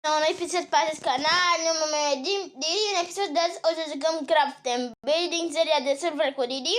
la un episod pe acest canal, numele meu e Didi. În episodul de azi o să jucăm Craft and Building, seria de server cu Didi.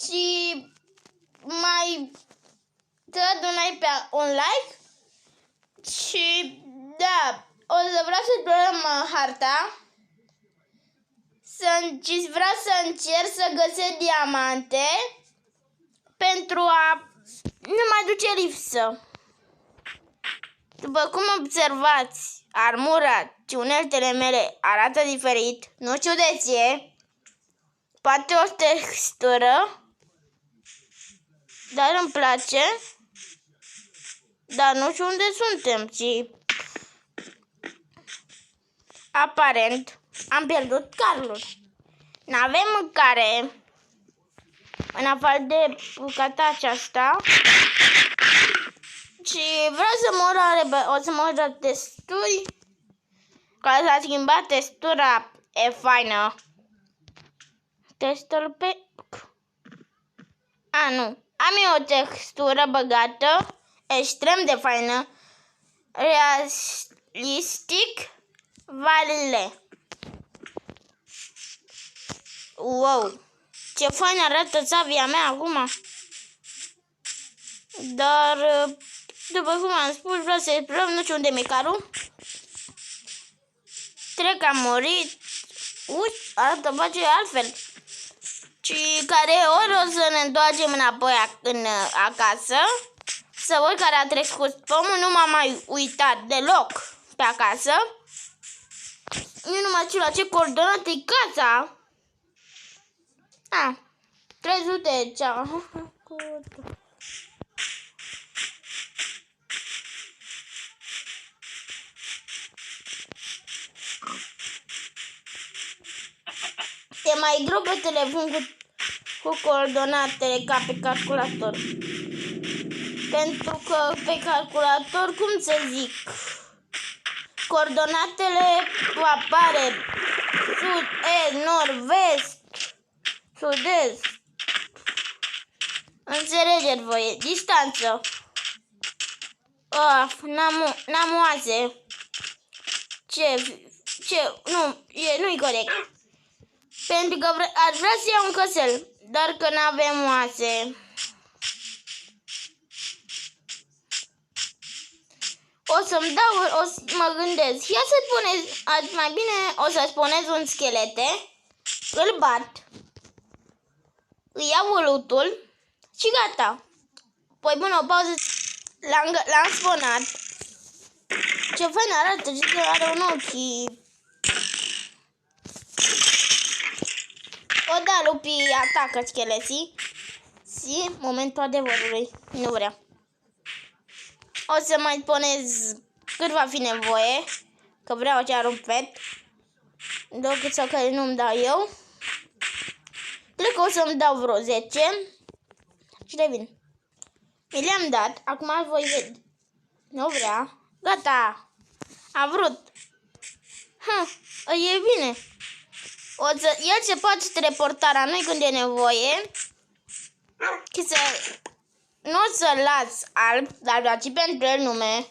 Și mai să donai pe un like. Și da, o să vreau să explorăm harta. Și vreau să încerc să găsesc diamante pentru a nu mai duce lipsă. După cum observați, armura și uneltele mele arată diferit. Nu știu de ce. Poate o textură, dar îmi place. Dar nu știu unde suntem, și aparent am pierdut carul. N-avem mâncare în afară de bucata aceasta. Și vreau să mor, o să mor la testuri. Ca s-a schimbat textura, e faină. Testul pe... nu. Am eu o textură băgată, extrem de faină. Realistic Valley. Wow. Ce fain arată țavia mea acum. Dar, după cum am spus, vreau să explorăm, nu știu unde mi-e carul. Cred că am murit. Arată face altfel. Și care ori o să ne întoarcem înapoi acasă. Să văd care a trecut pomul. Nu m-am mai uitat deloc pe acasă. Eu nu mai știu la ce coordonate e casa. 300 cea. E mai greu pe telefon cu coordonatele ca pe calculator. Pentru că pe calculator, cum să zic, coordonatele apare sud, est, nord, vest, sud-est. Înțelegeți voi, distanță. N-am nu-i corect. Pentru că aș vrea să iau un căsel, dar că n-avem oase. Mă gândesc, ia să puneți, mai bine o să puneți un schelete, îl bat, îi iau lutul și gata. Păi bună, o pauză, l-am spănat. Ce fain arată, zic că are un ochi. O da, lupii atacă scheleții. Și momentul adevărului. Nu vreau. O să mai spunez cât va fi nevoie. Că vreau chiar un pet. Decât sau care nu-mi dau eu. Cred că o să-mi dau vreo 10. Și revin. Mi le-am dat. Acum voi vedea. Nu vrea. Gata. Am vrut. E bine. El se poate teleportarea noi când e nevoie. Nu o să-l las alb, dar dați pentru el nume.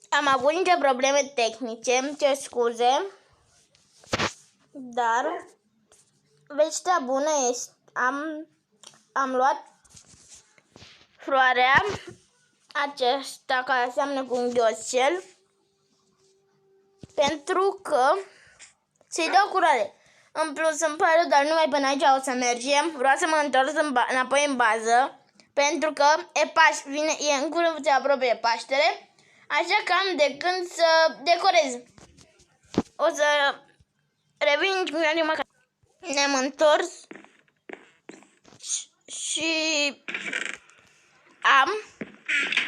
Am avut niște probleme tehnice, îmi cer scuze. Dar vestea bună este, am luat floarea aceasta care seamănă cu un ghiocel. Pentru că să-i dau curare. În plus îmi pare, dar numai până aici o să mergem. Vreau să mă întorc înapoi în bază. Pentru că în curând se apropie Paștele. Așa că am de când să decorez. O să revin măcar. Ne-am întors. Și am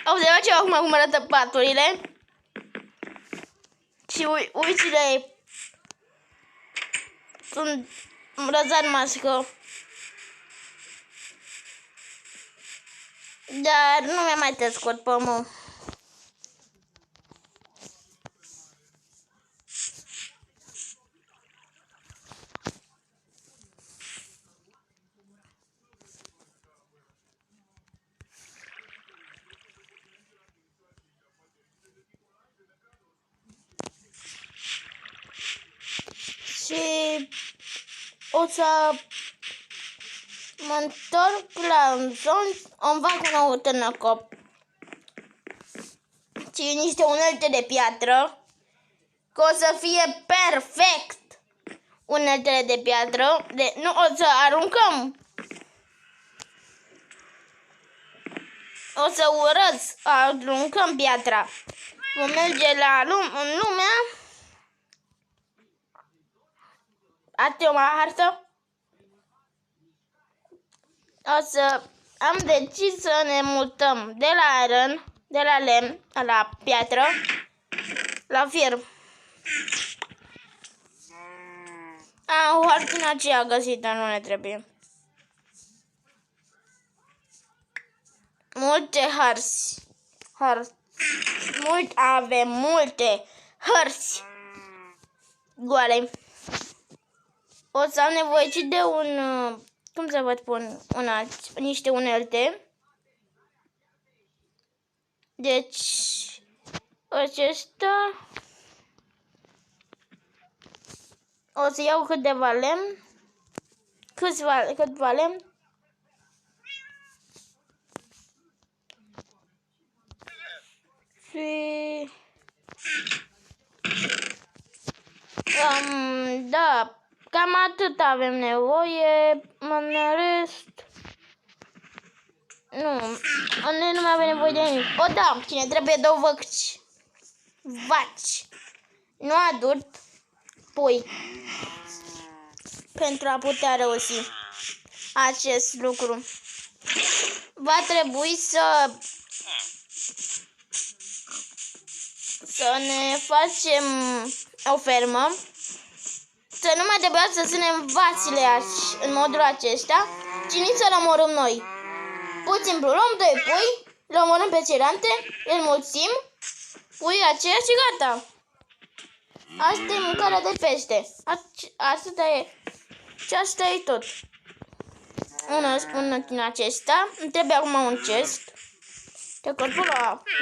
observat ceva cum arată paturile. Și uite-le, sunt răzat mască. Dar nu mi-a mai crescut pomul. Și o să mă întorc la zon, îmi fac un nou târnăcop și niște unelte de piatră, că o să fie perfect uneltele de piatră. Nu o să aruncăm. O să urăț, aruncăm piatra. Vom merge în lumea. Ați o hartă? Am decis să ne mutăm de la lemn, la piatră, la fier. O hartină aceea găsită, nu ne trebuie. Multe hărți. Avem multe hărți goale. O să am nevoie și de cum să vă spun, niște unelte. Deci, acesta o să iau câteva lemn. Câteva lemn. Și da, cam atât avem nevoie. În rest nu mai avem nevoie de nimic. Da, cine trebuie 2 vaci nu adult pui pentru a putea reuși acest lucru. Va trebui să ne facem o fermă, să nu mai trebuia să ținem vațile în modul acesta, ci nici să rămorâm noi. Pur și simplu luăm 2 pui, le omorâm pe celelalte, îl mulțim, pui aceea și gata. Asta e mâncarea de pește. Asta e tot. Una din acesta. Îmi trebuie acum un chest.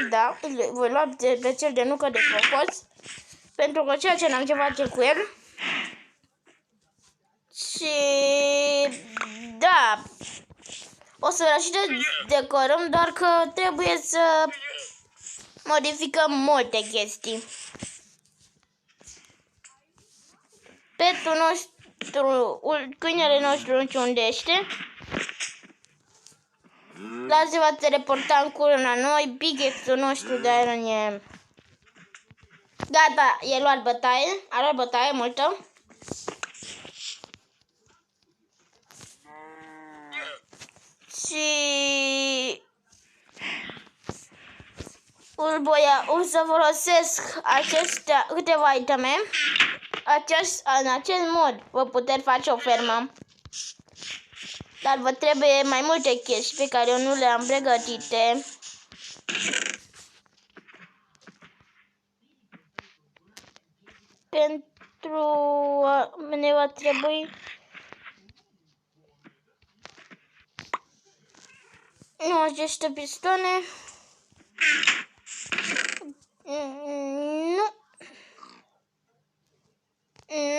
Da, voi lua de cel de nucă de cocos, pentru că ceea ce n-am ce face cu el. Și da, o să și decorăm, doar că trebuie să modificăm multe chestii. Petul nostru, câinele nostru nu știu unde este. La se va teleporta în curând la noi. Pickaxe-ul nostru de iron e gata, e luat bătaie. A luat bătaie multă. Și o să folosesc câteva iteme. În acest mod vă puteți face o fermă. Dar vă trebuie mai multe chestii pe care eu nu le-am pregătite. Ne va trebui aceste pistoane.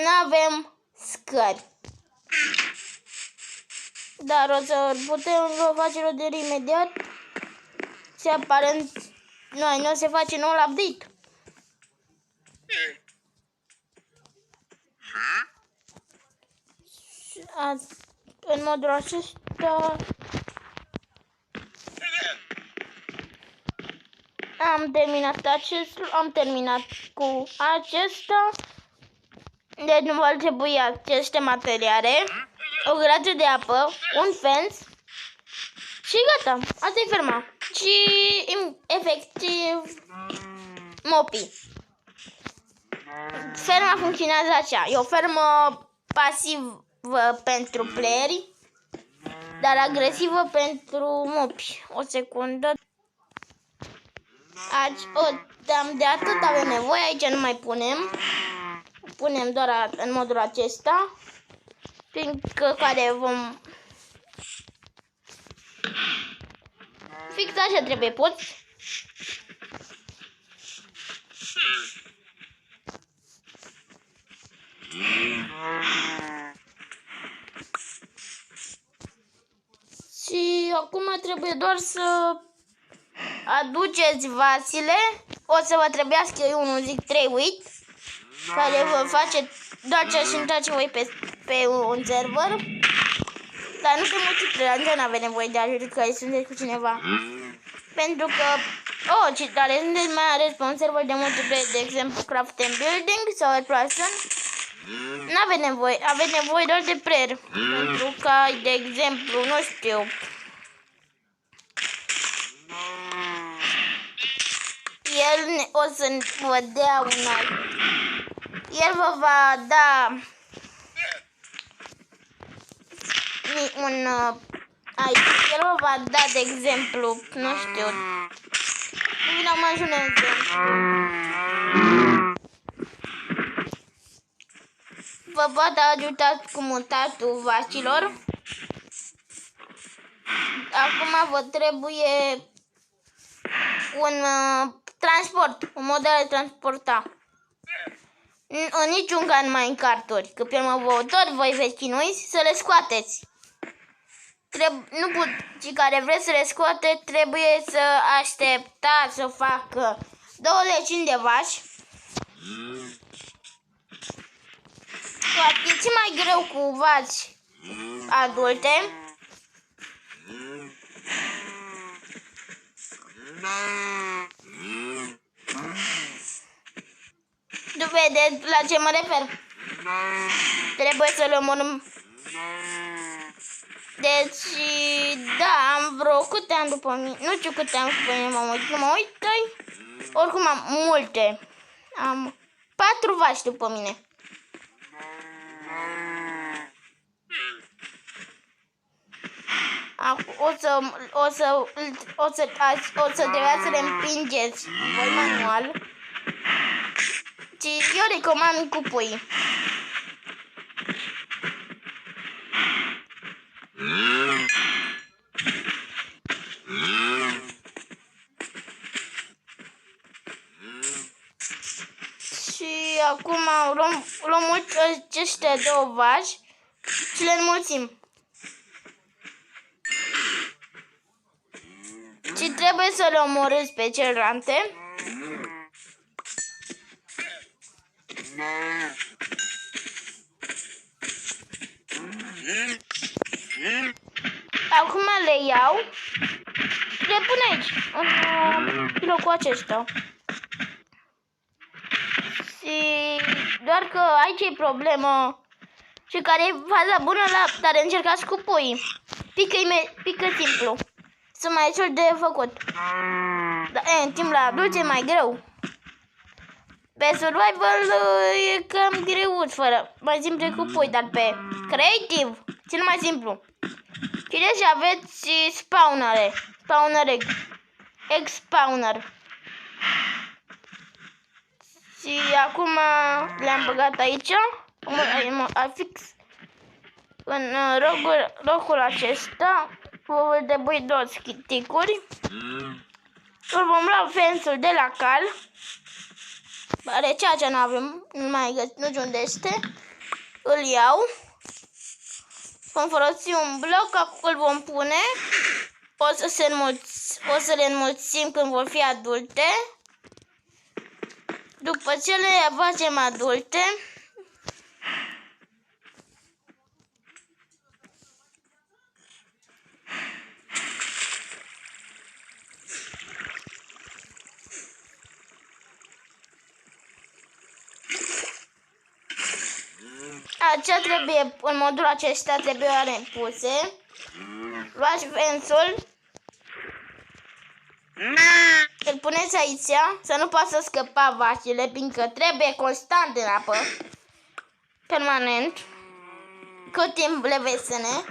Nu avem scări. Dar o să putem face roderi imediat. Și aparent nu se face noul update. În modul acesta am terminat cu acesta. Deci nu vor trebui aceste materiale, o grădă de apă, un fence și gata. Asta e ferma. Și efectiv mopii. Ferma funcționează așa. E o fermă pasivă pentru playeri, dar agresivă pentru mopi. O secundă. De atât avem nevoie. Aici nu mai punem. Punem doar în modul acesta. Fiindcă care vom... Fix așa trebuie pus. Și acum trebuie doar să aduceți vasile. O să vă trebuiască unul, zic 3 uit, care vă face doar ce și intrați voi pe un server. Dar nu pe multiplayer, nu aveți nevoie de ajutor că sunteți cu cineva. Pentru că, dar sunteți mai ales pe un server de multiplayer, de exemplu Craft and Building sau Person. Nu aveți nevoie, aveți nevoie doar de prayer. Pentru că, de exemplu, nu știu, el o să vă dea un alt. El vă va da el vă va da, de exemplu, nu știu, nu vine mai un exemplu. Vă poate ajuta cu mutatul vacilor. Acum vă trebuie un transport, un model de transporta. În niciun caz mai în carturi, că pe următor voi veți chinuiți să le scoateți. Cei care vreți să le scoate trebuie să așteptați să facă 25 de vaci. E ce mai greu cu vaci adulte. Nu vedeți la ce mă refer? Trebuie să le omorâm. Deci, da, am vreo câte ani după mine. Nu știu câte ani după mine mă uit. Oricum am multe. Am 4 vaci după mine. O să trebuia să le împingeți voi manual. Și eu recomand cu pui. Și acum luăm aceste 2 vaci și le înmulțim. Și trebuie să le omorâți pe celelalte. Acum le iau și le pun aici, în locul acesta. Și doar că aici e problemă și care e faza bună dar încercați cu pui. Pică simplu. Sunt mai ușor de făcut. Dar în timp la adulți e mai greu. Pe survival e cam greu, mai simplu cu pui, dar pe creative cel mai simplu. Și deci aveți spawner egg spawner. Și acum le-am băgat aici, fix în locul acesta. Vă trebuie 2 schiticuri. Îl vom lua fensul de la cal. Are ceea ce nu avem, nu știu unde este. Îl iau. Vom folosi un bloc, îl vom pune. O să le înmulțim când vor fi adulte. După ce le facem adulte, în modul acesta trebuie oare puse. Luați fensul, îl puneți aici, să nu poată scăpa vacile, fiindcă trebuie constant în apă, permanent, cât timp le veți ține.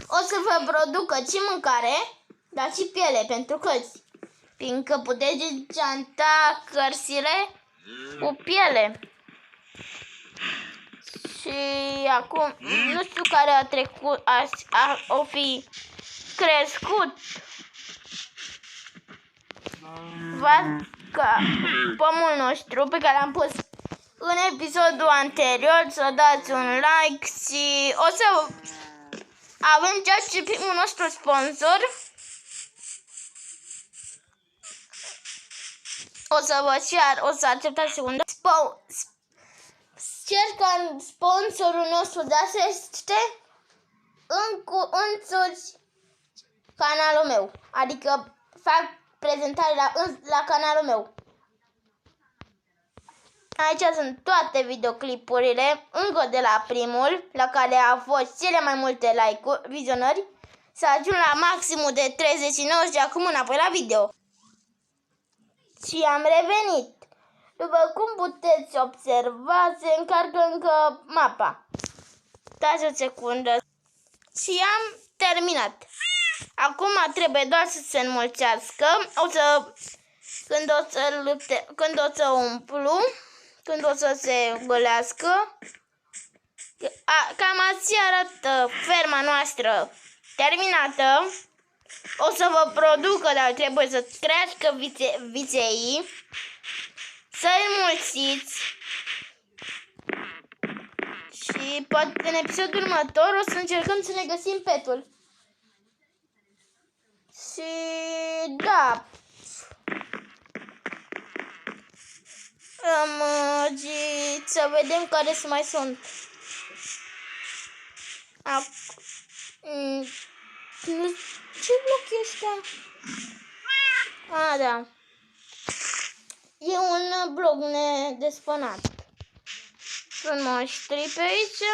O să vă producă și mâncare, dar și piele pentru cărți, fiindcă puteți enchanta cărțile cu piele. Și acum, nu știu care a trecut, o fi crescut vaca, pomul nostru pe care l-am pus în episodul anterior să dați un like și o să avem ceea ce primul nostru sponsor. O să acceptați secundă. Cer ca sponsorul nostru de asta este însuși canalul meu. Adică fac prezentare la canalul meu. Aici sunt toate videoclipurile, încă de la primul, la care a fost cele mai multe like-uri, vizionări, să ajung la maximul de 39 și acum înapoi la video. Și am revenit. După cum puteți observa, se încarcă încă mapa. Dați o secundă. Și am terminat. Acum trebuie doar să se înmulțească. Când o să umplu, când o să se golească, cam așa arată ferma noastră terminată. O să vă producă, dar trebuie să crească viței, să înmulțiți și poate în episodul următor o să încercăm să ne găsim petul. Și da, să vedem care să mai sunt. Ce bloc este? Da. E un bloc nedespănat. Sunt monștri pe aici.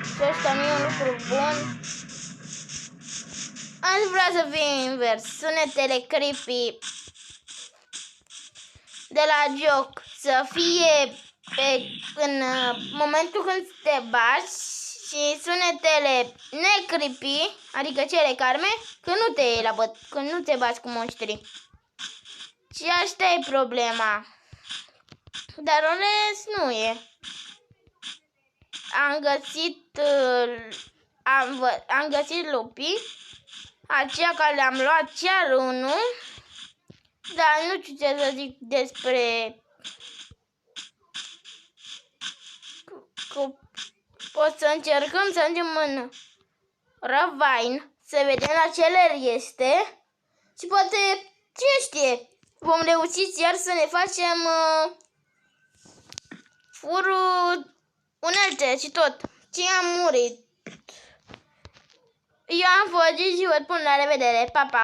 Și ăsta nu e un lucru bun. Aș vrea să fie invers. Sunetele creepy de la joc să fie în momentul când te bați și sunetele necreepy, adică cele calme, când nu te bați cu monștri. Și asta e problema. Dar în rest nu e. Am găsit lupii, aceia care le-am luat chiar unul, dar nu știu ce să zic despre o să încercăm să ajungem în Ravine, să vedem la ce ler este și poate, cine știe, vom reuși iar să ne facem furul unelte și tot. Și am murit. Eu am fugit și vă spun la revedere. Pa, pa!